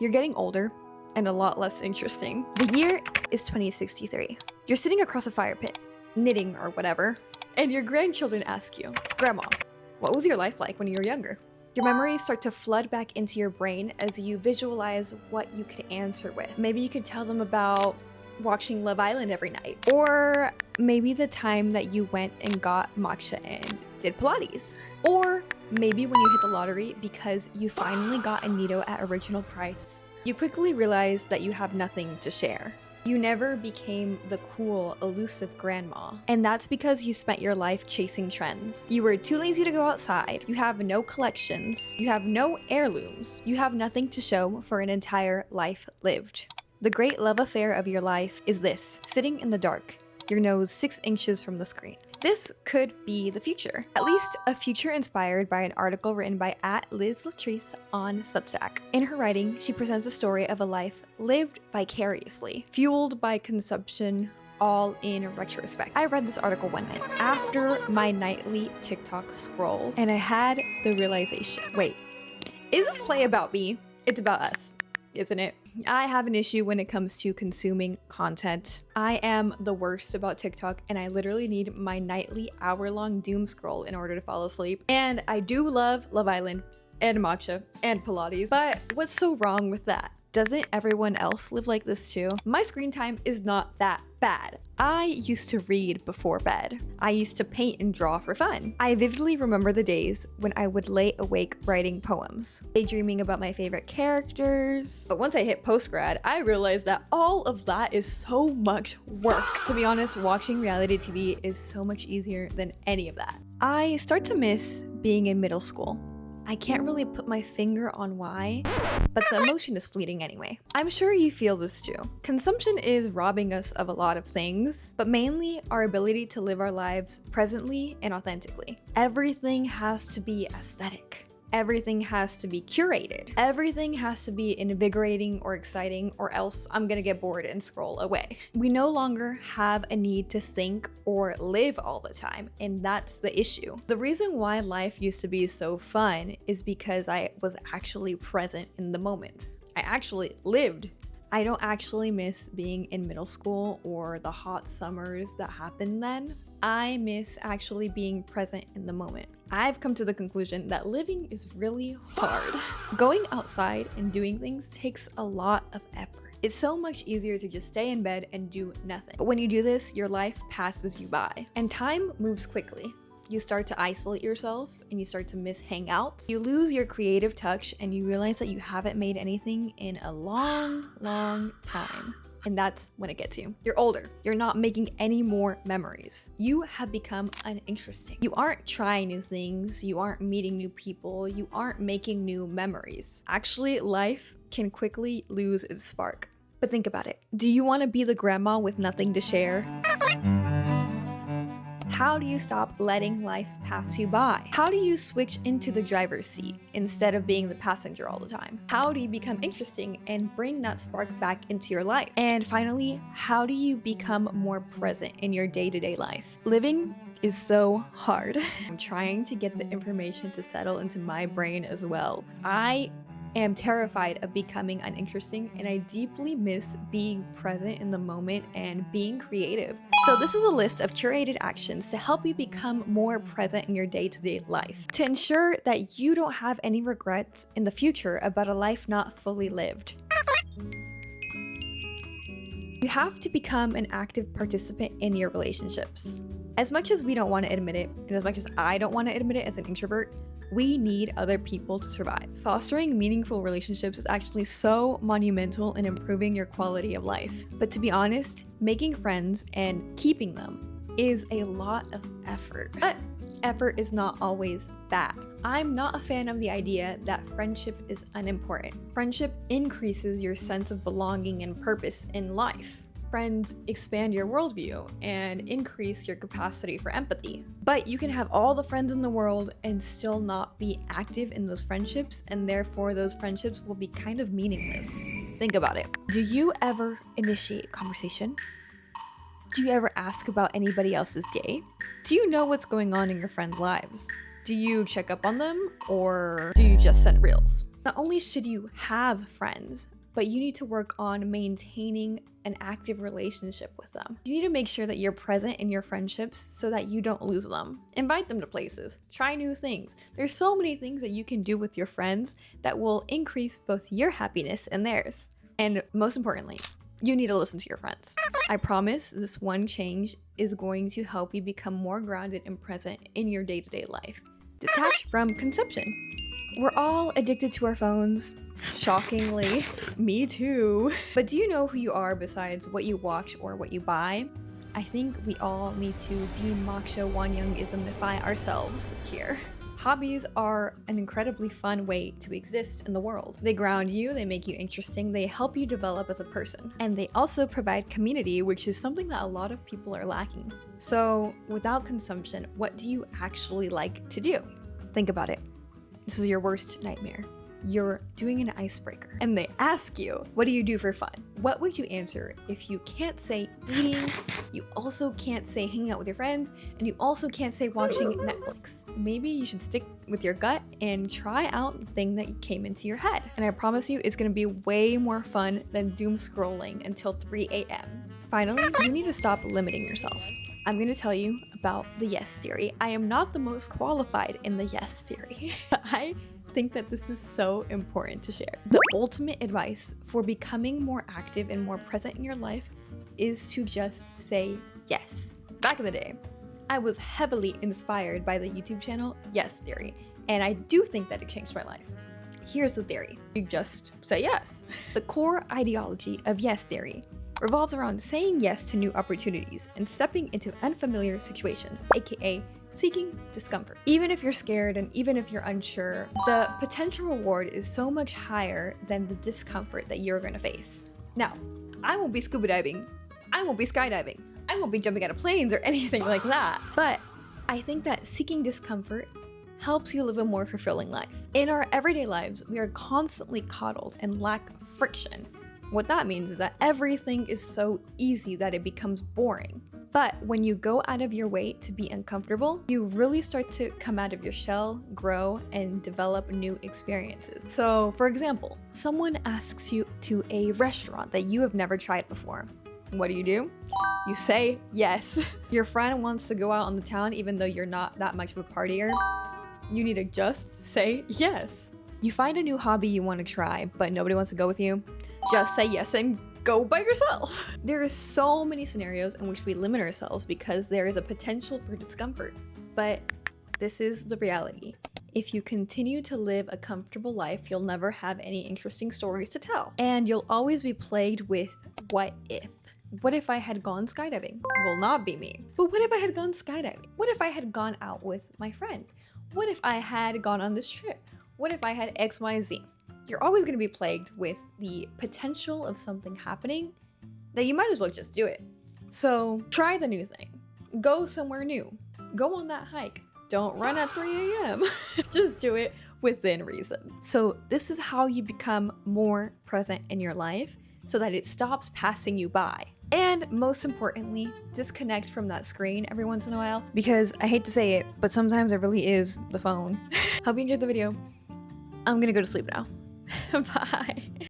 You're getting older and a lot less interesting. The year is 2063. You're sitting across a fire pit, knitting or whatever, and your grandchildren ask you, Grandma, what was your life like when you were younger? Your memories start to flood back into your brain as you visualize what you could answer with. Maybe you could tell them about watching Love Island every night, or maybe the time that you went and got matcha and did Pilates, or maybe when you hit the lottery because you finally got a Nito at original price. You quickly realize that you have nothing to share. You never became the cool, elusive grandma. And that's because you spent your life chasing trends. You were too lazy to go outside. You have no collections. You have no heirlooms. You have nothing to show for an entire life lived. The great love affair of your life is this: sitting in the dark, your nose 6 inches from the screen. This could be the future. At least a future inspired by an article written by @LizLatrice on Substack. In her writing, she presents the story of a life lived vicariously, fueled by consumption, all in retrospect. I read this article one night after my nightly TikTok scroll, and I had the realization, wait, is this play about me? It's about us, isn't it? I have an issue when it comes to consuming content. I am the worst about TikTok, and I literally need my nightly hour-long doom scroll in order to fall asleep. And I do love Love Island and matcha and Pilates, but what's so wrong with that? Doesn't everyone else live like this too? My screen time is not that bad. I used to read before bed. I used to paint and draw for fun. I vividly remember the days when I would lay awake writing poems, daydreaming about my favorite characters. But once I hit post-grad, I realized that all of that is so much work. To be honest, watching reality TV is so much easier than any of that. I start to miss being in middle school. I can't really put my finger on why, but the emotion is fleeting anyway. I'm sure you feel this too. Consumption is robbing us of a lot of things, but mainly our ability to live our lives presently and authentically. Everything has to be aesthetic. Everything has to be curated. Everything has to be invigorating or exciting, or else I'm gonna get bored and scroll away. We no longer have a need to think or live all the time, and that's the issue. The reason why life used to be so fun is because I was actually present in the moment. I actually lived. I don't actually miss being in middle school or the hot summers that happened then. I miss actually being present in the moment. I've come to the conclusion that living is really hard. Going outside and doing things takes a lot of effort. It's so much easier to just stay in bed and do nothing. But when you do this, your life passes you by, and time moves quickly. You start to isolate yourself and you start to miss hangouts. You lose your creative touch and you realize that you haven't made anything in a long time. And that's when it gets you. You're older. You're not making any more memories. You have become uninteresting. You aren't trying new things. You aren't meeting new people. You aren't making new memories. Actually, life can quickly lose its spark. But think about it. Do you want to be the grandma with nothing to share? How do you stop letting life pass you by? How do you switch into the driver's seat instead of being the passenger all the time? How do you become interesting and bring that spark back into your life? And finally, how do you become more present in your day-to-day life? Living is so hard. I'm trying to get the information to settle into my brain as well. I am terrified of becoming uninteresting, and I deeply miss being present in the moment and being creative. So this is a list of curated actions to help you become more present in your day-to-day life, to ensure that you don't have any regrets in the future about a life not fully lived. You have to become an active participant in your relationships. As much as we don't want to admit it, and as much as I don't want to admit it as an introvert, we need other people to survive. Fostering meaningful relationships is actually so monumental in improving your quality of life. But to be honest, making friends and keeping them is a lot of effort. But effort is not always bad. I'm not a fan of the idea that friendship is unimportant. Friendship increases your sense of belonging and purpose in life. Friends expand your worldview and increase your capacity for empathy. But you can have all the friends in the world and still not be active in those friendships, and therefore those friendships will be kind of meaningless. Think about it. Do you ever initiate conversation? Do you ever ask about anybody else's day? Do you know what's going on in your friends' lives? Do you check up on them, or do you just send reels? Not only should you have friends, but you need to work on maintaining an active relationship with them. You need to make sure that you're present in your friendships so that you don't lose them. Invite them to places, try new things. There's so many things that you can do with your friends that will increase both your happiness and theirs. And most importantly, you need to listen to your friends. I promise this one change is going to help you become more grounded and present in your day-to-day life. Detached from consumption. We're all addicted to our phones. Shockingly, me too. But do you know who you are besides what you watch or what you buy? I think we all need to de-Moksha Wanyang-ismify ourselves here. Hobbies are an incredibly fun way to exist in the world. They ground you, they make you interesting, they help you develop as a person. And they also provide community, which is something that a lot of people are lacking. So without consumption, what do you actually like to do? Think about it. This is your worst nightmare. You're doing an icebreaker and they ask you, what do you do for fun? What would you answer if you can't say eating, you also can't say hanging out with your friends, and you also can't say watching Netflix? Maybe you should stick with your gut and try out the thing that came into your head. And I promise you, it's gonna be way more fun than doom scrolling until 3 a.m. Finally, you need to stop limiting yourself. I'm going to tell you about the yes theory. I am not the most qualified in the yes theory. I think that this is so important to share. The ultimate advice for becoming more active and more present in your life is to just say yes. Back in the day, I was heavily inspired by the YouTube channel Yes Theory, and I do think that it changed my life. Here's the theory. You just say yes. The core ideology of Yes Theory revolves around saying yes to new opportunities and stepping into unfamiliar situations, aka seeking discomfort. Even if you're scared and even if you're unsure, the potential reward is so much higher than the discomfort that you're gonna face. Now, I won't be scuba diving, I won't be skydiving, I won't be jumping out of planes or anything like that, but I think that seeking discomfort helps you live a more fulfilling life. In our everyday lives, we are constantly coddled and lack friction. What that means is that everything is so easy that it becomes boring. But when you go out of your way to be uncomfortable, you really start to come out of your shell, grow, and develop new experiences. So, for example, someone asks you to a restaurant that you have never tried before. What do? You say yes. Your friend wants to go out on the town even though you're not that much of a partier. You need to just say yes. You find a new hobby you want to try, but nobody wants to go with you. Just say yes and go by yourself. There are so many scenarios in which we limit ourselves because there is a potential for discomfort. But this is the reality. If you continue to live a comfortable life, you'll never have any interesting stories to tell. And you'll always be plagued with what if. What if I had gone skydiving? Will not be me. But what if I had gone skydiving? What if I had gone out with my friend? What if I had gone on this trip? What if I had X, Y, and Z? You're always going to be plagued with the potential of something happening that you might as well just do it. So try the new thing. Go somewhere new. Go on that hike. Don't run at 3 a.m. Just do it within reason. So this is how you become more present in your life so that it stops passing you by. And most importantly, disconnect from that screen every once in a while, because I hate to say it, but sometimes it really is the phone. Hope you enjoyed the video. I'm gonna go to sleep now. Bye.